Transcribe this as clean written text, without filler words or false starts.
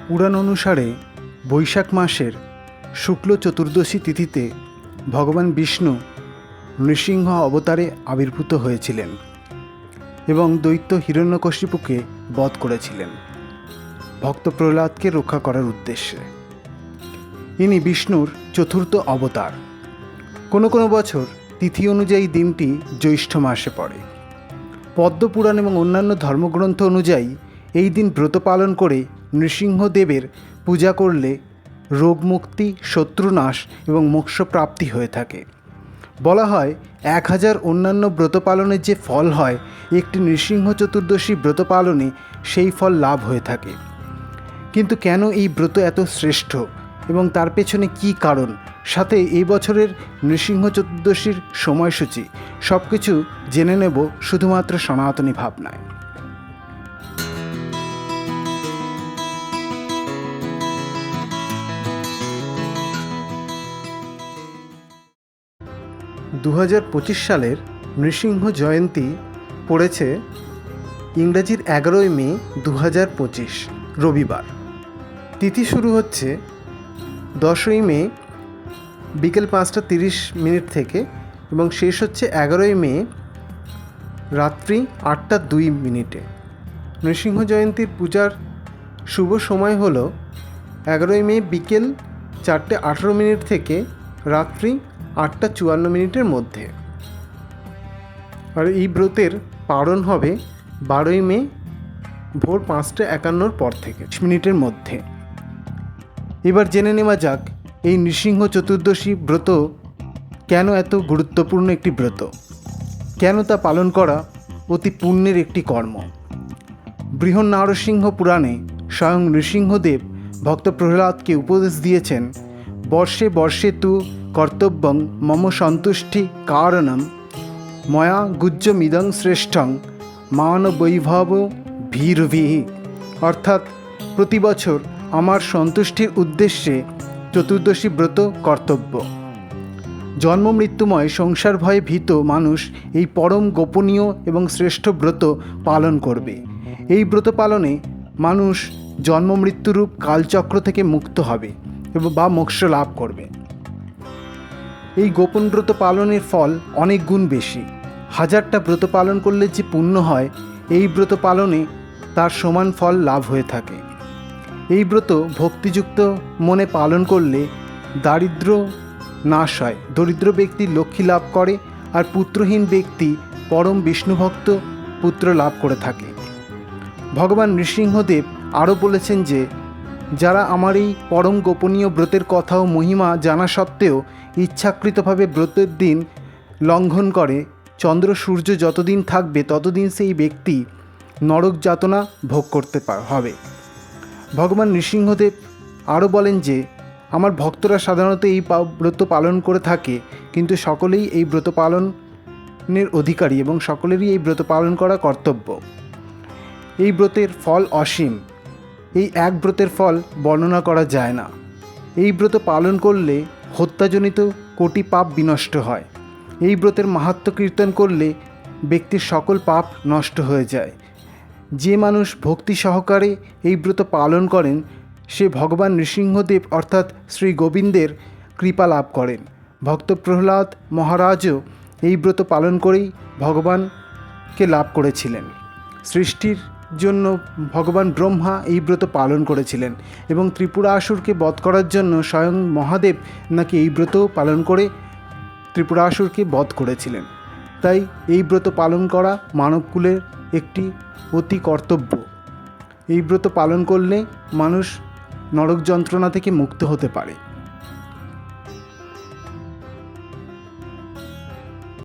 পুরাণ অনুসারে বৈশাখ মাসের শুক্ল চতুর্দশী তিথিতে ভগবান বিষ্ণু নৃসিংহ অবতারে আবির্ভূত হয়েছিলেন এবং দৈত্য হিরণ্যকশিপুকে বধ করেছিলেন ভক্ত প্রহ্লাদকে রক্ষা করার উদ্দেশ্যে। ইনি বিষ্ণুর চতুর্থ অবতার। কোনো কোনো বছর তিথি অনুযায়ী দিনটি জ্যৈষ্ঠ মাসে পড়ে। পদ্মপুরাণ এবং অন্যান্য ধর্মগ্রন্থ অনুযায়ী এই দিন ব্রত পালন করে নৃসিংহদেবের পূজা করলে রোগমুক্তি, শত্রুনাশ এবং মোক্ষপ্রাপ্তি হয়ে থাকে। বলা হয় 1000 অন্যান্য ব্রত পালনের যে ফল হয়, একটি নৃসিংহ চতুর্দশী ব্রত পালনে সেই ফল লাভ হয়ে থাকে। কিন্তু কেন এই ব্রত এত শ্রেষ্ঠ এবং তার পেছনে কী কারণ, সাথে এই বছরের নৃসিংহ চতুর্দশীর সময়সূচি, সব কিছু জেনে নেব শুধুমাত্র সনাতনী ভাবনায়। দু 2025 সালের নৃসিংহ জয়ন্তী পড়েছে ইংরেজির 11ই মে 2025 রবিবার। তিথি শুরু হচ্ছে 10ই মে বিকেল 5:30 থেকে এবং শেষ হচ্ছে 11ই মে রাত্রি 8:02। নৃসিংহ জয়ন্তীর পূজার শুভ সময় হল 11ই মে বিকেল 4:18 থেকে রাত্রি 8:54 মধ্যে। আর এই ব্রতের পালন হবে 12ই মে ভোর 5:51 পর থেকে মিনিটের মধ্যে। এবার জেনে নেওয়া যাক এই নৃসিংহ চতুর্দশী ব্রত কেন এত গুরুত্বপূর্ণ একটি ব্রত, কেন তা পালন করা অতি পুণ্যের একটি কর্ম। বৃহন্নারসিংহ পুরাণে স্বয়ং নৃসিংহদেব ভক্ত প্রহ্লাদকে উপদেশ দিয়েছেন, বর্ষে বর্ষে তু কর্তব্যং মম সন্তুষ্টি কারণম ময়া গুজ্জমিদং শ্রেষ্ঠং মান বৈভব ভীরভিঃ। অর্থাৎ প্রতি বছর আমার সন্তুষ্টির উদ্দেশ্যে চতুর্দশী ব্রত কর্তব্য। জন্ম মৃত্যুময় সংসার ভয়ে ভীত মানুষ এই পরম গোপনীয় এবং শ্রেষ্ঠ ব্রত পালন করবে। এই ব্রত পালনে মানুষ জন্ম মৃত্যুরূপ কালচক্র থেকে মুক্ত হবে এবং বা মোক্ষ লাভ করবে। এই গোপন ব্রত পালনের ফল অনেক গুণ বেশি। 1000টা ব্রত পালন করলে যে পুণ্য হয়, এই ব্রত পালনে তার সমান ফল লাভ হয়ে থাকে। এই ব্রত ভক্তিযুক্ত মনে পালন করলে দারিদ্র্য নাশ হয়, দরিদ্র ব্যক্তি লক্ষ্মী লাভ করে, আর পুত্রহীন ব্যক্তি পরম বিষ্ণুভক্ত পুত্র লাভ করে থাকে। ভগবান নৃসিংহদেব আরও বলেছেন যে, যারা আমার এই পরম গোপনীয় ব্রতের কথা ও মহিমা জানা সত্ত্বেও ইচ্ছাকৃতভাবে ব্রতের দিন লঙ্ঘন করে, চন্দ্র সূর্য যতদিন থাকবে ততদিন সেই ব্যক্তি নরক যাতনা ভোগ করতে হবে। ভগবান নৃসিংহদেব আরও বলেন যে, আমার ভক্তরা সাধারণত এই ব্রত পালন করে থাকে, কিন্তু সকলেই এই ব্রত পালনের অধিকারী এবং সকলেরই এই ব্রত পালন করা কর্তব্য। এই ব্রতের ফল অসীম। এই এক ব্রতের ফল বর্ণনা করা যায় না। এই ব্রত পালন করলে হত্যাজনিত কোটি পাপ বিনষ্ট হয়। এই ব্রতের মাহাত্ম্য কীর্তন করলে ব্যক্তির সকল পাপ নষ্ট হয়ে যায়। যে মানুষ ভক্তি সহকারে এই ব্রত পালন করেন, সে ভগবান নৃসিংহদেব অর্থাৎ শ্রী গোবিন্দের কৃপা লাভ করেন। ভক্ত প্রহ্লাদ মহারাজও এই ব্রত পালন করেই ভগবানকে লাভ করেছিলেন। সৃষ্টির জন্য ভগবান ব্রহ্মা এই ব্রত পালন করেছিলেন এবং ত্রিপুরাসুরকে বধ করার জন্য স্বয়ং মহাদেব নাকি এই ব্রত পালন করে ত্রিপুরাসুরকে বধ করেছিলেন। তাই এই ব্রত পালন করা মানবকুলের একটি অতি কর্তব্য। এই ব্রত পালন করলে মানুষ নরক যন্ত্রণা থেকে মুক্ত হতে পারে।